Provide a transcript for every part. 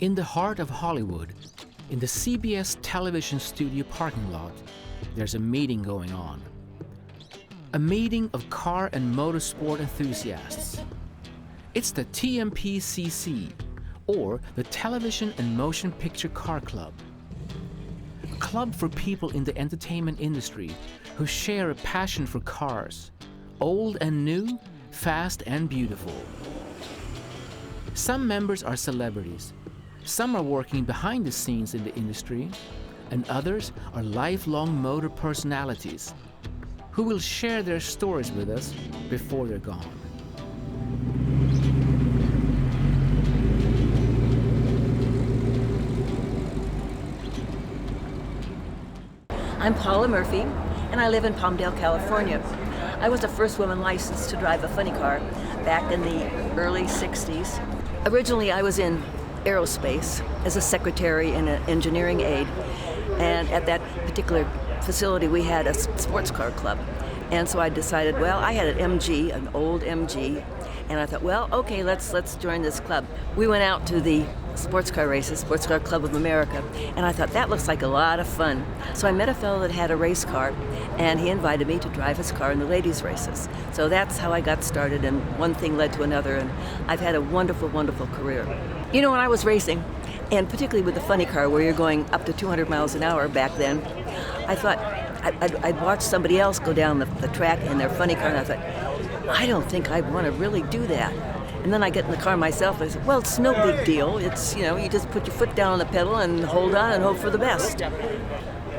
In the heart of Hollywood, in the CBS television studio parking lot, there's a meeting going on. A meeting of car and motorsport enthusiasts. It's the TMPCC, or the Television and Motion Picture Car Club. A club for people in the entertainment industry who share a passion for cars, old and new, fast and beautiful. Some members are celebrities. Some are working behind the scenes in the industry, and others are lifelong motor personalities who will share their stories with us before they're gone. I'm Paula Murphy, and I live in Palmdale, California. I was the first woman licensed to drive a funny car back in the early 60s. Originally, I was in aerospace as a secretary and an engineering aide, and at that particular facility we had a sports car club, and so I decided, well, I had an MG, an old MG, and I thought, well, okay, let's join this club. We went out to the sports car races, Sports Car Club of America, and I thought that looks like a lot of fun. So I met a fellow that had a race car, and he invited me to drive his car in the ladies' races. So that's how I got started, and one thing led to another, and I've had a wonderful, wonderful career. You know, when I was racing, and particularly with the funny car where you're going up to 200 miles an hour back then, I thought I'd watch somebody else go down the track in their funny car, and I thought, I don't think I want to really do that. And then I get in the car myself, and I said, well, it's no big deal. It's, you know, you just put your foot down on the pedal and hold on and hope for the best.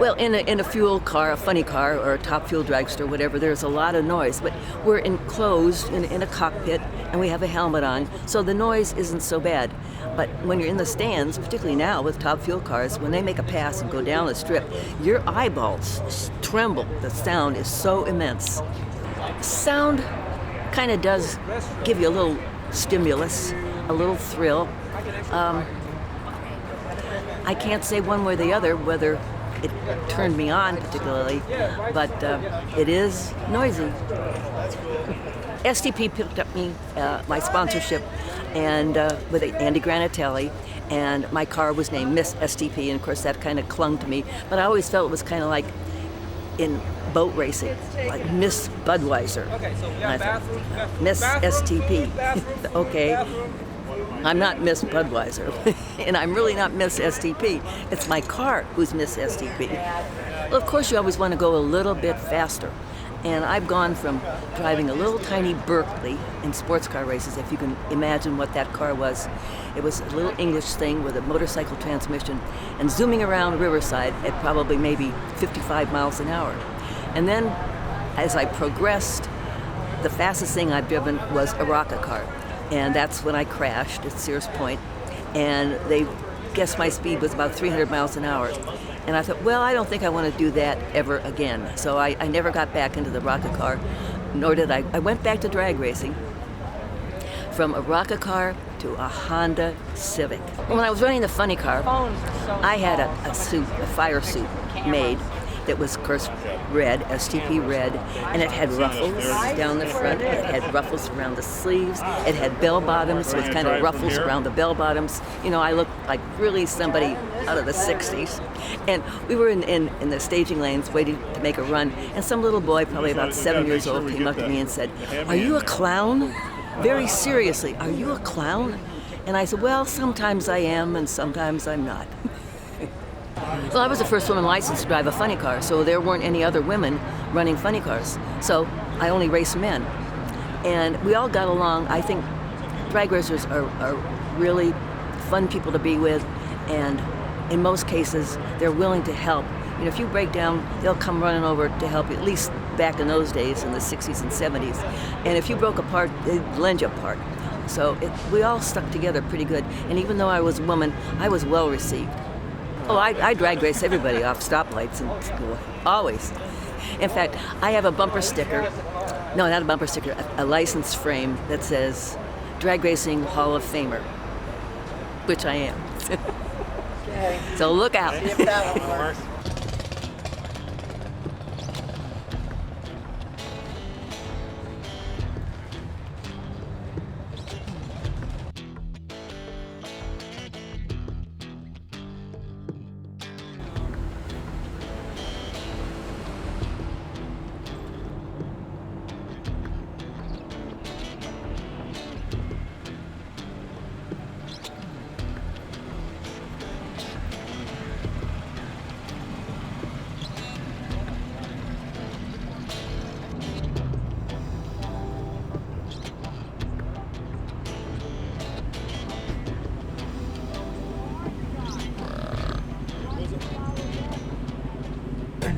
Well, in a fuel car, a funny car, or a top fuel dragster, whatever, there's a lot of noise. But we're enclosed in a cockpit, and we have a helmet on, so the noise isn't so bad. But when you're in the stands, particularly now with top fuel cars, when they make a pass and go down the strip, your eyeballs tremble. The sound is so immense. Sound kind of does give you a little stimulus, a little thrill. I can't say one way or the other whether it turned me on particularly, but it is noisy. STP picked up my sponsorship and with Andy Granatelli, and my car was named Miss STP, and of course that kind of clung to me, but I always felt it was kind of like in boat racing, like Miss Budweiser. And I thought, Miss STP. Okay, I'm not Miss Budweiser, and I'm really not Miss STP. It's my car who's Miss STP. Well, of course, you always want to go a little bit faster. And I've gone from driving a little tiny Berkeley in sports car races, if you can imagine what that car was. It was a little English thing with a motorcycle transmission, and zooming around Riverside at probably maybe 55 miles an hour. And then, as I progressed, the fastest thing I've driven was a rocket car. And that's when I crashed at Sears Point, and they guessed my speed was about 300 miles an hour. And I thought, well, I don't think I want to do that ever again. So I never got back into the rocket car, nor did I. I went back to drag racing from a rocket car to a Honda Civic. When I was running the funny car, I had a suit, a fire suit made that was, of course, red, STP red, and it had ruffles down the front, it had ruffles around the sleeves, it had bell bottoms with kind of ruffles around the bell bottoms. You know, I looked like really somebody out of the 60s. And we were in the staging lanes waiting to make a run, and some little boy, probably about 7 years old, came up to me and said, "Are you a clown?" Very seriously, "Are you a clown?" And I said, "Well, sometimes I am, and sometimes I'm not." Well, I was the first woman licensed to drive a funny car, so there weren't any other women running funny cars. So I only raced men. And we all got along. I think drag racers are really fun people to be with, and in most cases, they're willing to help. You know, if you break down, they'll come running over to help you, at least back in those days, in the 60s and 70s. And if you broke a part, they'd lend you a part. So we all stuck together pretty good. And even though I was a woman, I was well received. Oh, I drag race everybody off stoplights in school, always. In fact, I have a bumper sticker, no, not a bumper sticker, a license frame that says Drag Racing Hall of Famer, which I am. So look out.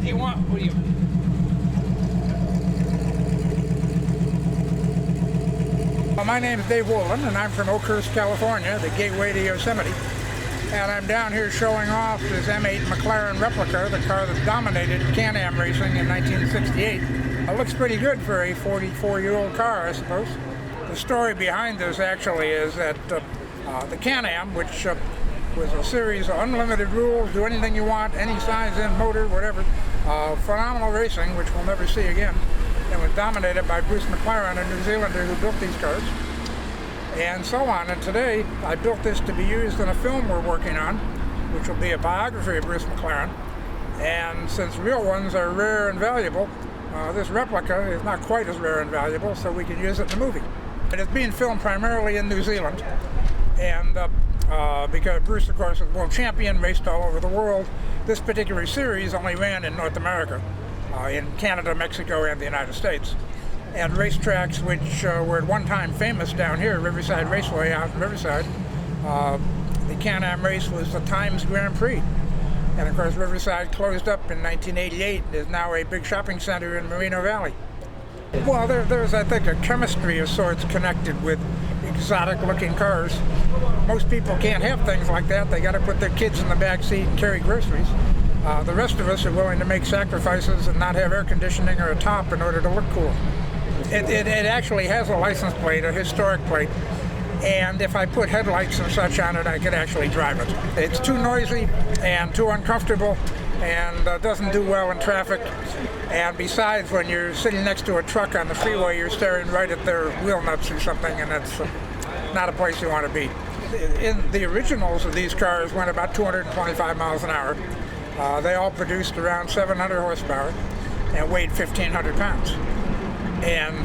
do you want? What do you? Well, my name is Dave Woolen, and I'm from Oakhurst, California, the gateway to Yosemite. And I'm down here showing off this M8 McLaren replica, the car that dominated Can-Am racing in 1968. It looks pretty good for a 44-year-old car, I suppose. The story behind this actually is that the Can-Am, which was a series of unlimited rules, do anything you want, any size in motor, whatever, phenomenal racing, which we'll never see again, and was dominated by Bruce McLaren, a New Zealander who built these cars, and so on. And today, I built this to be used in a film we're working on, which will be a biography of Bruce McLaren. And since real ones are rare and valuable, this replica is not quite as rare and valuable, so we can use it in the movie. And it's being filmed primarily in New Zealand, and because Bruce, of course, is world champion, raced all over the world. This particular series only ran in North America, in Canada, Mexico, and the United States. And racetracks which were at one time famous down here, Riverside Raceway out in Riverside, the Can-Am race was the Times Grand Prix. And of course, Riverside closed up in 1988 and is now a big shopping center in Moreno Valley. Well, there's, I think, a chemistry of sorts connected with exotic-looking cars. Most people can't have things like that. They got to put their kids in the back seat and carry groceries. The rest of us are willing to make sacrifices and not have air conditioning or a top in order to look cool. It actually has a license plate, a historic plate, and if I put headlights and such on it, I could actually drive it. It's too noisy and too uncomfortable and doesn't do well in traffic. And besides, when you're sitting next to a truck on the freeway, you're staring right at their wheel nuts or something, and that's not a place you want to be. In the originals of these cars went about 225 miles an hour. They all produced around 700 horsepower and weighed 1,500 pounds. And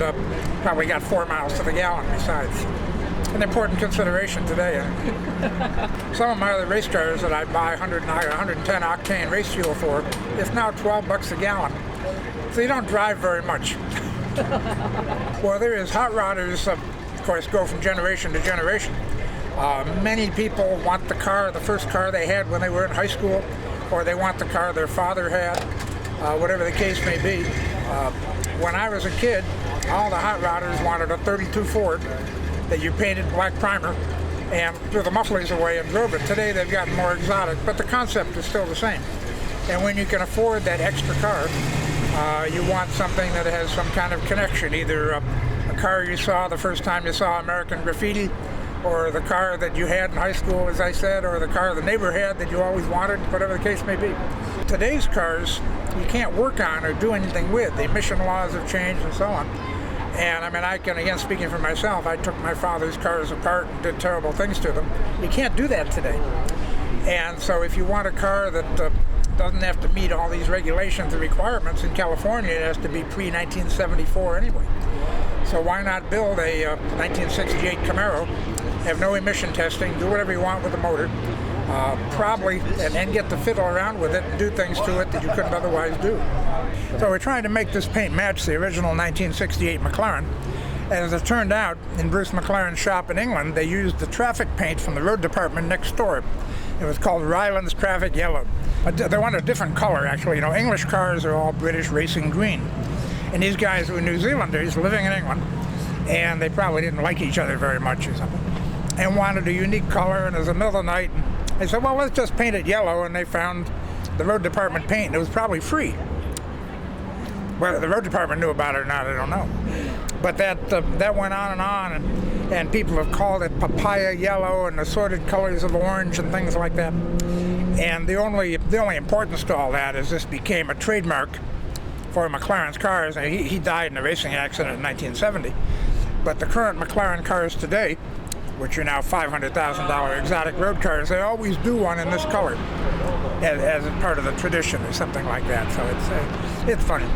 probably got 4 miles to the gallon besides. An important consideration today. Some of my other race cars that I buy 110 octane race fuel for, it's now $12 a gallon. So you don't drive very much. Well, there is hot rodders, of course, go from generation to generation. Many people want the first car they had when they were in high school, or they want the car their father had, whatever the case may be. When I was a kid, all the hot rodders wanted a 32 Ford that you painted black primer and threw the mufflers away and drove it. Today they've gotten more exotic, but the concept is still the same. And when you can afford that extra car, you want something that has some kind of connection, either a car you saw the first time you saw American Graffiti, or the car that you had in high school, as I said, or the car the neighbor had that you always wanted, whatever the case may be. Today's cars, you can't work on or do anything with. The emission laws have changed and so on. And I mean, I can, again, speaking for myself, I took my father's cars apart and did terrible things to them. You can't do that today. And so if you want a car that doesn't have to meet all these regulations and requirements, in California it has to be pre-1974 anyway. So why not build a 1968 Camaro, have no emission testing, do whatever you want with the motor, probably, and get to fiddle around with it and do things to it that you couldn't otherwise do. So we're trying to make this paint match the original 1968 McLaren. And as it turned out, in Bruce McLaren's shop in England, they used the traffic paint from the road department next door. It was called Ryland's Traffic Yellow. They wanted a different color, actually. You know, English cars are all British racing green. And these guys were New Zealanders living in England, and they probably didn't like each other very much or something, and wanted a unique color. And it was the middle of the night, and they said, well, let's just paint it yellow. And they found the road department paint, and it was probably free. Whether the road department knew about it or not, I don't know. But that went on, and people have called it papaya yellow and assorted colors of orange and things like that. And the only importance to all that is this became a trademark for McLaren's cars. He died in a racing accident in 1970. But the current McLaren cars today, which are now $500,000 exotic road cars, they always do one in this color as part of the tradition or something like that. So it's funny.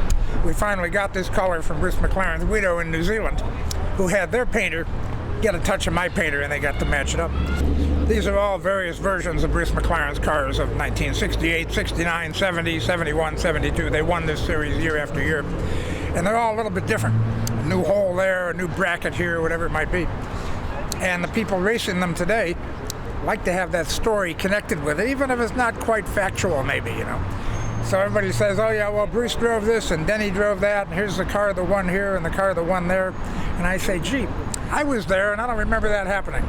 We finally got this color from Bruce McLaren's widow in New Zealand, who had their painter get a touch of my painter, and they got to match it up. These are all various versions of Bruce McLaren's cars of 1968, 69, 70, 71, 72. They won this series year after year. And they're all a little bit different. A new hole there, a new bracket here, whatever it might be. And the people racing them today like to have that story connected with it, even if it's not quite factual, maybe, you know. So everybody says, oh yeah, well, Bruce drove this and Denny drove that, and here's the car, the one here, and the car, the one there. And I say, gee, I was there and I don't remember that happening.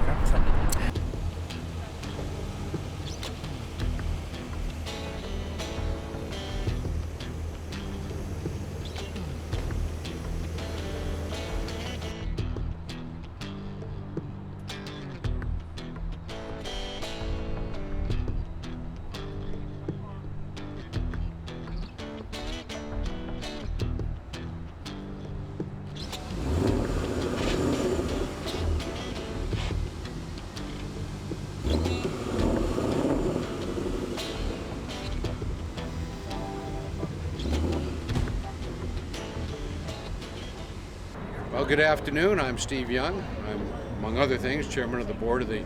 Well, good afternoon. I'm Steve Young. I'm, among other things, chairman of the board of the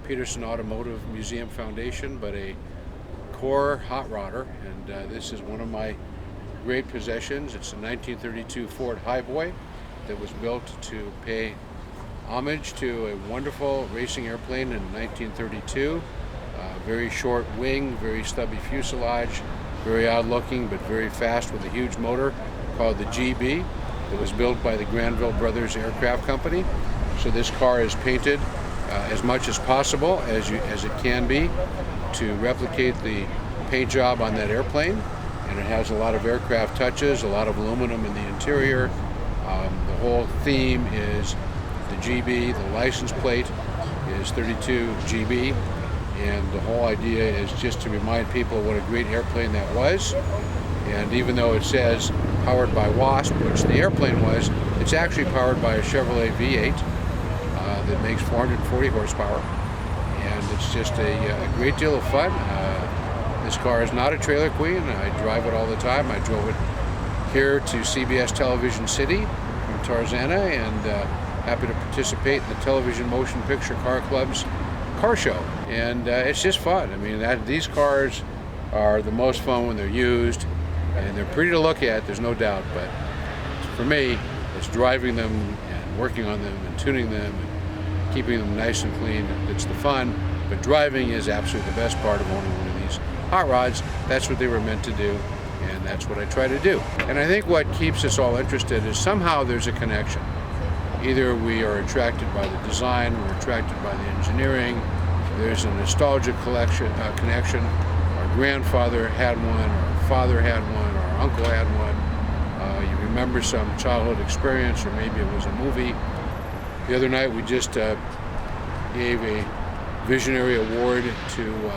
Peterson Automotive Museum Foundation, but a core hot rodder, and this is one of my great possessions. It's a 1932 Ford Highboy that was built to pay homage to a wonderful racing airplane in 1932. Very short wing, very stubby fuselage, very odd looking, but very fast with a huge motor called the GB. It was built by the Granville Brothers Aircraft Company. So this car is painted as much as possible as it can be to replicate the paint job on that airplane. And it has a lot of aircraft touches, a lot of aluminum in the interior. The whole theme is the GB. The license plate is 32 GB. And the whole idea is just to remind people what a great airplane that was. And even though it says powered by Wasp, which the airplane was, it's actually powered by a Chevrolet V8 that makes 440 horsepower. And it's just a great deal of fun. This car is not a trailer queen. I drive it all the time. I drove it here to CBS Television City from Tarzana, and happy to participate in the Television Motion Picture Car Club's car show. And it's just fun. I mean, these cars are the most fun when they're used. And they're pretty to look at, there's no doubt, but for me, it's driving them and working on them and tuning them and keeping them nice and clean. It's the fun, but driving is absolutely the best part of owning one of these hot rods. That's what they were meant to do, and that's what I try to do. And I think what keeps us all interested is somehow there's a connection. Either we are attracted by the design, we're attracted by the engineering, there's a nostalgic connection. Our grandfather had one, our father had one, our uncle had one. You remember some childhood experience, or maybe it was a movie. The other night we just gave a visionary award to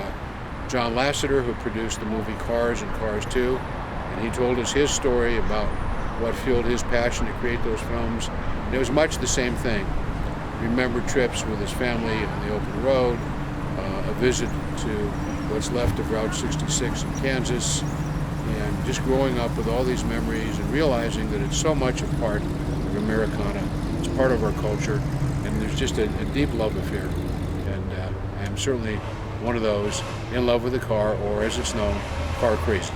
John Lasseter, who produced the movie Cars and Cars 2, and he told us his story about what fueled his passion to create those films. And it was much the same thing. Remember trips with his family on the open road, a visit to what's left of Route 66 in Kansas, and just growing up with all these memories and realizing that it's so much a part of Americana. It's part of our culture, and there's just a deep love affair. And I'm certainly one of those in love with the car, or as it's known, car crazy.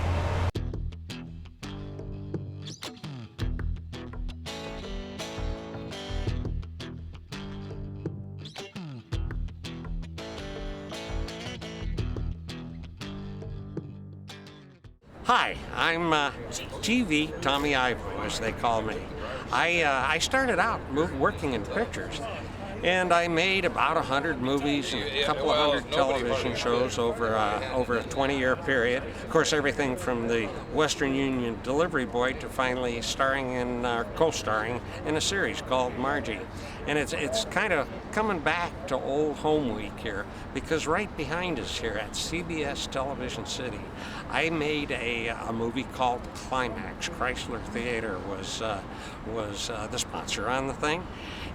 Hi, I'm TV Tommy Ivo, as they call me. I started out working in pictures, and I made about 100 movies and a couple of hundred television shows over a 20-year period. Of course, everything from the Western Union delivery boy to finally starring in, co-starring in a series called Margie. And it's kind of coming back to old home week here, because right behind us here at CBS Television City, I made a movie called Climax. Chrysler Theater was the sponsor on the thing,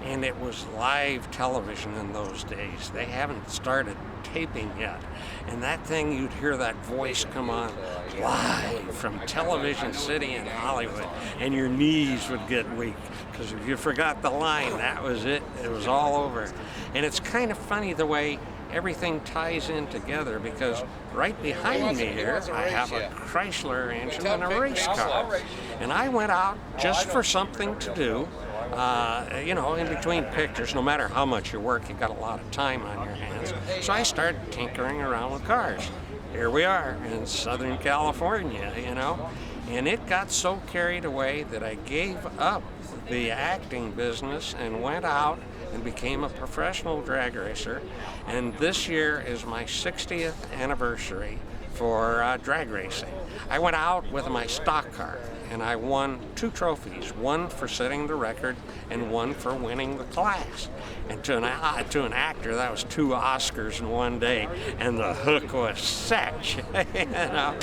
and it was live television in those days. They haven't started taping yet, and that thing, you'd hear that voice come on live from Television City in Hollywood, and your knees would get weak, because if you forgot the line, that was it. It was all over. And it's kind of funny the way everything ties in together, because right behind me here I have a Chrysler engine and a race car, and I went out just for something to do. In between pictures, no matter how much you work, you've got a lot of time on your hands. So I started tinkering around with cars. here we are in Southern California, you know. And it got so carried away that I gave up the acting business and went out and became a professional drag racer. And this year is my 60th anniversary for drag racing. I went out with my stock car and I won 2 trophies, one for setting the record and one for winning the class. And to an actor, that was 2 Oscars in one day, and the hook was set. You know?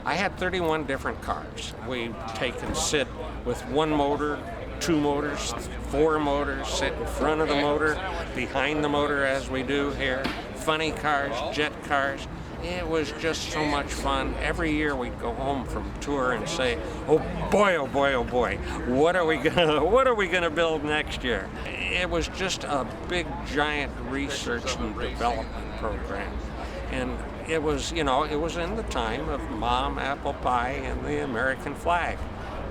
I had 31 different cars. We take and sit with 1 motor, 2 motors, 4 motors, sit in front of the motor, behind the motor as we do here, funny cars, jet cars. It was just so much fun. Every year we'd go home from tour and say, oh boy, oh boy, oh boy, what are we gonna build next year? It was just a big, giant research and development program. And it was, you know, it was in the time of Mom, Apple Pie, and the American flag.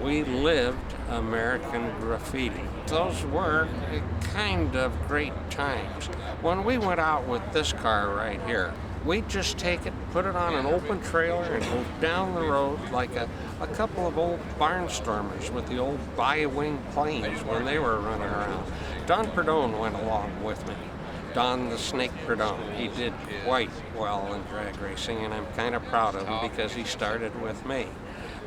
We lived American graffiti. Those were kind of great times. When we went out with this car right here, we'd just take it, put it on an open trailer, and go down the road like a couple of old barnstormers with the old bi-wing planes when they were running around. Don Perdone went along with me. Don the Snake Perdone. He did quite well in drag racing, and I'm kind of proud of him because he started with me.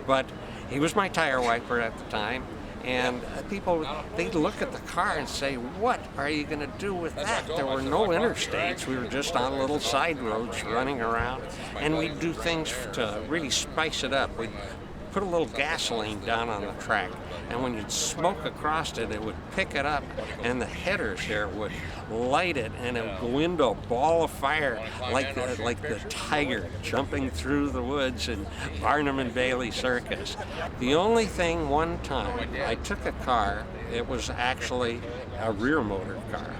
But he was my tire wiper at the time, and people, they'd look at the car and say, what are you going to do with that? There were no interstates. We were just on little side roads running around, and we'd do things to really spice it up. We'd put a little gasoline down on the track, and when you'd smoke across it, it would pick it up, and the headers here would light it, and it would go into a ball of fire like the tiger jumping through the woods in Barnum and Bailey Circus. The only thing, one time, I took a car, it was actually a rear motor car,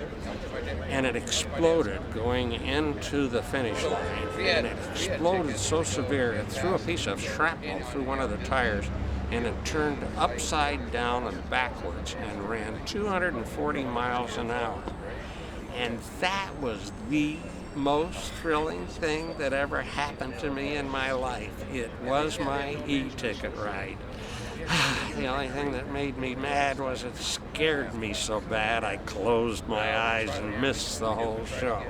and it exploded going into the finish line, and it exploded so severe it threw a piece of shrapnel through one of the tires, and it turned upside down and backwards and ran 240 miles an hour. And that was the most thrilling thing that ever happened to me in my life. It was my e-ticket ride. The only thing that made me mad was it scared me so bad I closed my eyes and missed the whole show.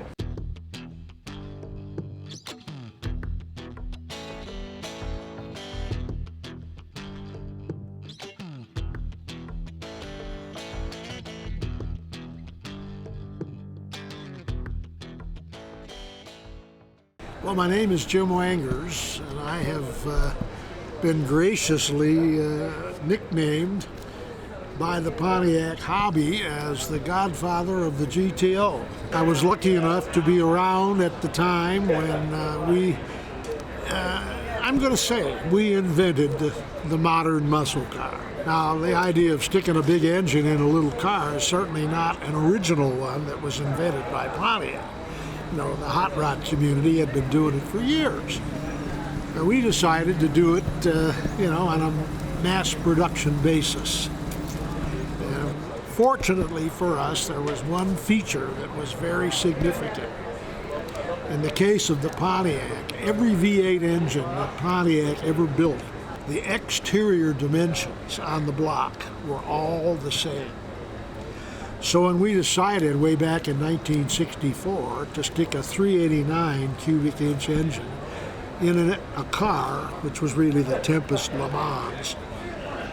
Well, my name is Jim Wangers, and I have been graciously nicknamed by the Pontiac hobby as the godfather of the GTO. I was lucky enough to be around at the time when I'm going to say, we invented the modern muscle car. Now, the idea of sticking a big engine in a little car is certainly not an original one that was invented by Pontiac. You know, the hot rod community had been doing it for years. And we decided to do it, on a mass production basis. Fortunately for us, there was one feature that was very significant. In the case of the Pontiac, every V8 engine that Pontiac ever built, the exterior dimensions on the block were all the same. So when we decided way back in 1964 to stick a 389 cubic inch engine in a car, which was really the Tempest Le Mans,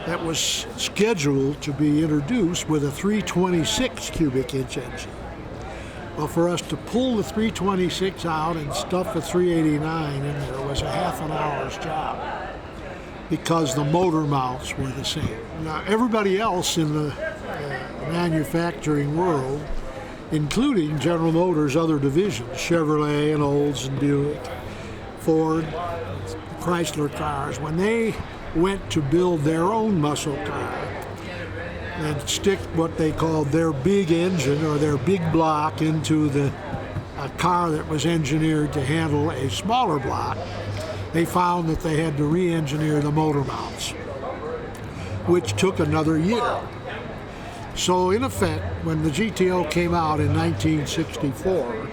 that was scheduled to be introduced with a 326 cubic inch engine. Well, for us to pull the 326 out and stuff the 389 in there was a half an hour's job because the motor mounts were the same. Now, everybody else in the manufacturing world, including General Motors' other divisions, Chevrolet and Olds and Buick, Ford, Chrysler cars, when they went to build their own muscle car and stick what they called their big engine or their big block into a car that was engineered to handle a smaller block, they found that they had to re-engineer the motor mounts, which took another year. So in effect, when the GTO came out in 1964,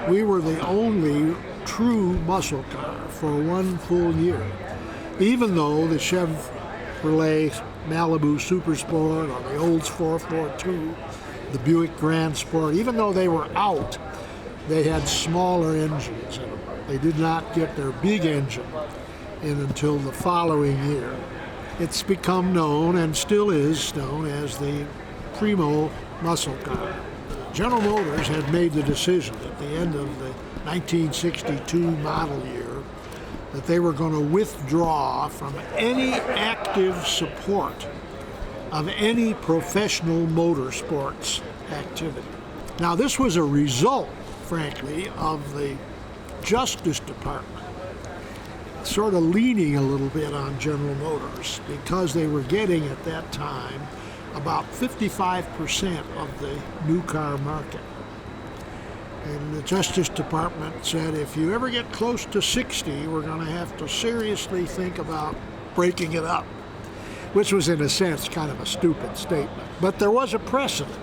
we were the only true muscle car for 1 full year, even though the Chevrolet Malibu Super Sport or the Olds 442, the Buick Grand Sport, even though they were out, they had smaller engines in them. They did not get their big engine in until the following year. It's become known, and still is known, as the primo muscle car. General Motors had made the decision at the end of the 1962 model year that they were going to withdraw from any active support of any professional motorsports activity. Now, this was a result, frankly, of the Justice Department sort of leaning a little bit on General Motors, because they were getting at that time about 55% of the new car market. And the Justice Department said, if you ever get close to 60, we're going to have to seriously think about breaking it up, which was in a sense kind of a stupid statement. But there was a precedent.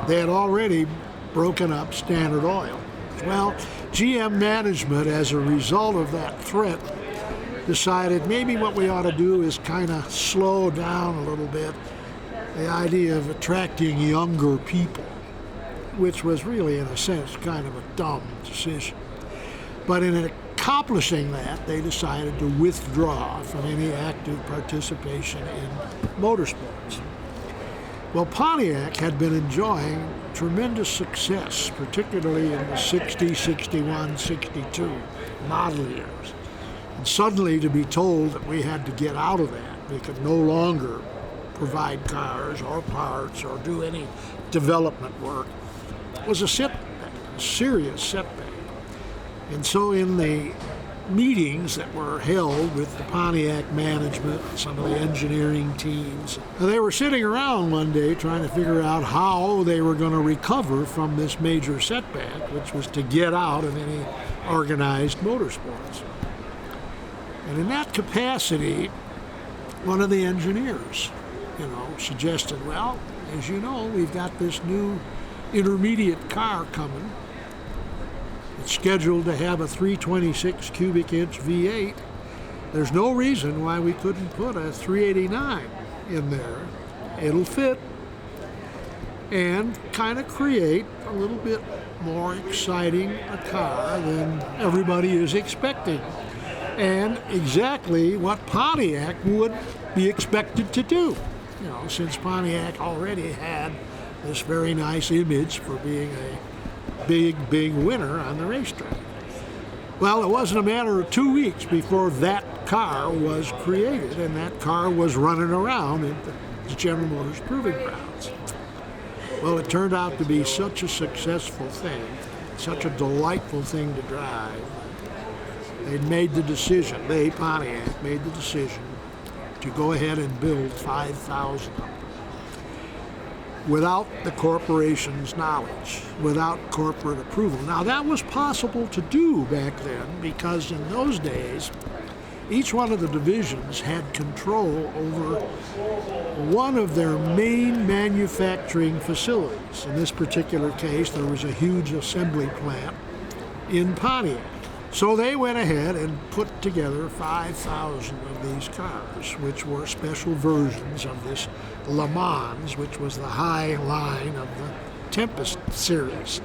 They had already broken up Standard Oil. Well, GM management, as a result of that threat, decided maybe what we ought to do is kind of slow down a little bit the idea of attracting younger people, which was really, in a sense, kind of a dumb decision. But in accomplishing that, they decided to withdraw from any active participation in motorsports. Well, Pontiac had been enjoying tremendous success, particularly in the 60, 61, 62 model years. And suddenly to be told that we had to get out of that, we could no longer provide cars or parts or do any development work, was a setback, a serious setback. And so in the meetings that were held with the Pontiac management and some of the engineering teams, they were sitting around one day trying to figure out how they were going to recover from this major setback, which was to get out of any organized motorsports. And in that capacity, one of the engineers, suggested, well, as you know, we've got this new intermediate car coming. It's scheduled to have a 326 cubic inch V8. There's no reason why we couldn't put a 389 in there. It'll fit and kind of create a little bit more exciting a car than everybody is expecting. And exactly what Pontiac would be expected to do, since Pontiac already had this very nice image for being a big winner on the racetrack. Well, it wasn't a matter of 2 weeks before that car was created, and that car was running around at the General Motors Proving Grounds. Well, it turned out to be such a successful thing, such a delightful thing to drive. Pontiac made the decision to go ahead and build 5,000 of them without the corporation's knowledge, without corporate approval. Now, that was possible to do back then because in those days, each one of the divisions had control over one of their main manufacturing facilities. In this particular case, there was a huge assembly plant in Pontiac. So they went ahead and put together 5,000 of these cars, which were special versions of this Le Mans, which was the high line of the Tempest series,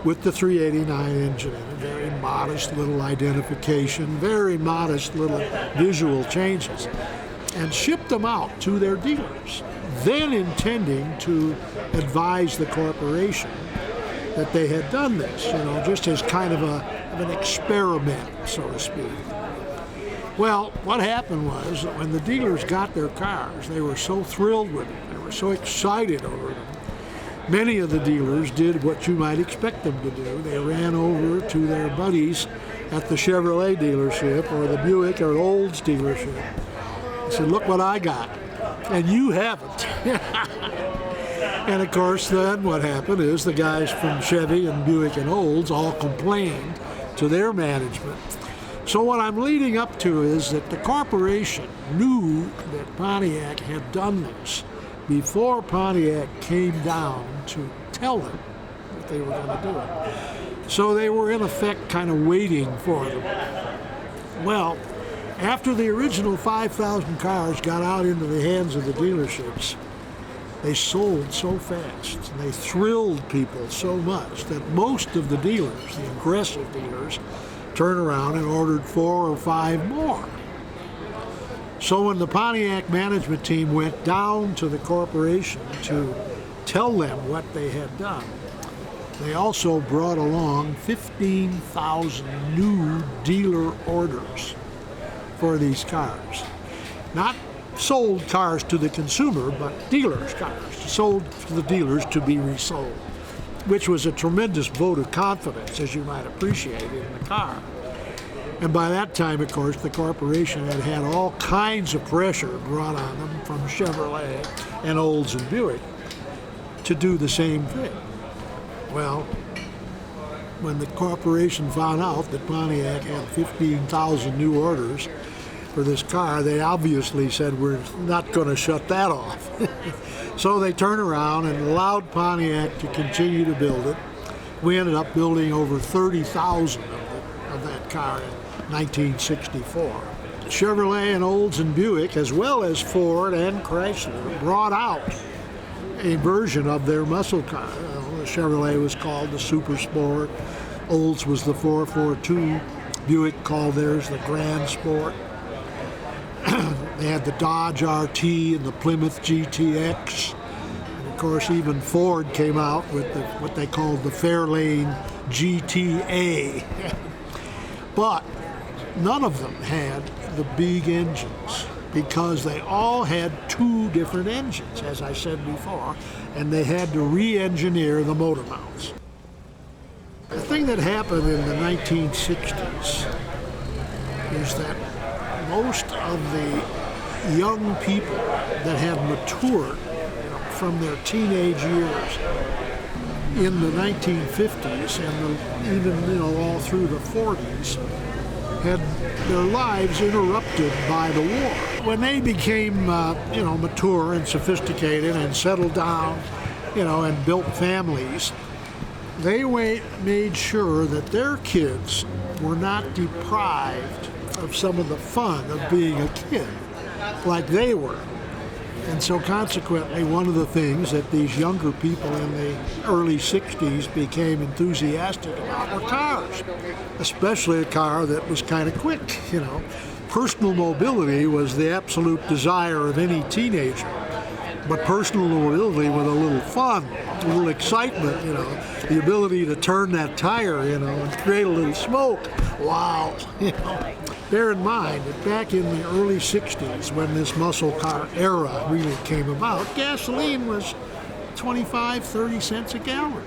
with the 389 engine in it. Very modest little identification, very modest little visual changes, and shipped them out to their dealers, then intending to advise the corporation that they had done this, just as kind of an experiment, so to speak. Well, what happened was that when the dealers got their cars, they were so thrilled with them, they were so excited over them. Many of the dealers did what you might expect them to do. They ran over to their buddies at the Chevrolet dealership or the Buick or Olds dealership and said, "Look what I got, and you haven't." And of course, then what happened is the guys from Chevy and Buick and Olds all complained to their management. So what I'm leading up to is that the corporation knew that Pontiac had done this before Pontiac came down to tell them that they were going to do it. So they were in effect kind of waiting for them. Well, after the original 5,000 cars got out into the hands of the dealerships, they sold so fast and they thrilled people so much that most of the dealers, the aggressive dealers, turned around and ordered 4 or 5 more. So when the Pontiac management team went down to the corporation to tell them what they had done, they also brought along 15,000 new dealer orders for these cars. Not sold cars to the consumer, but dealers' cars, sold to the dealers to be resold, which was a tremendous vote of confidence, as you might appreciate, in the car. And by that time, of course, the corporation had had all kinds of pressure brought on them from Chevrolet and Olds and Buick to do the same thing. Well, when the corporation found out that Pontiac had 15,000 new orders for this car, they obviously said, we're not going to shut that off. So they turned around and allowed Pontiac to continue to build it. We ended up building over 30,000 of that car in 1964. Chevrolet and Olds and Buick, as well as Ford and Chrysler, brought out a version of their muscle car. The Chevrolet was called the Super Sport, Olds was the 442, Buick called theirs the Grand Sport. They had the Dodge RT and the Plymouth GTX. And of course, even Ford came out with what they called the Fairlane GTA. But none of them had the big engines because they all had 2 different engines, as I said before, and they had to re-engineer the motor mounts. The thing that happened in the 1960s is that most of the young people that had matured from their teenage years in the 1950s and even all through the 40s had their lives interrupted by the war. When they became mature and sophisticated and settled down, and built families, they made sure that their kids were not deprived of some of the fun of being a kid like they were. And so consequently, one of the things that these younger people in the early 60s became enthusiastic about were cars, especially a car that was kind of quick, Personal mobility was the absolute desire of any teenager, but personal mobility with a little fun, a little excitement, the ability to turn that tire, and create a little smoke. Wow, Bear in mind that back in the early 60s, when this muscle car era really came about, gasoline was 25, 30 cents a gallon.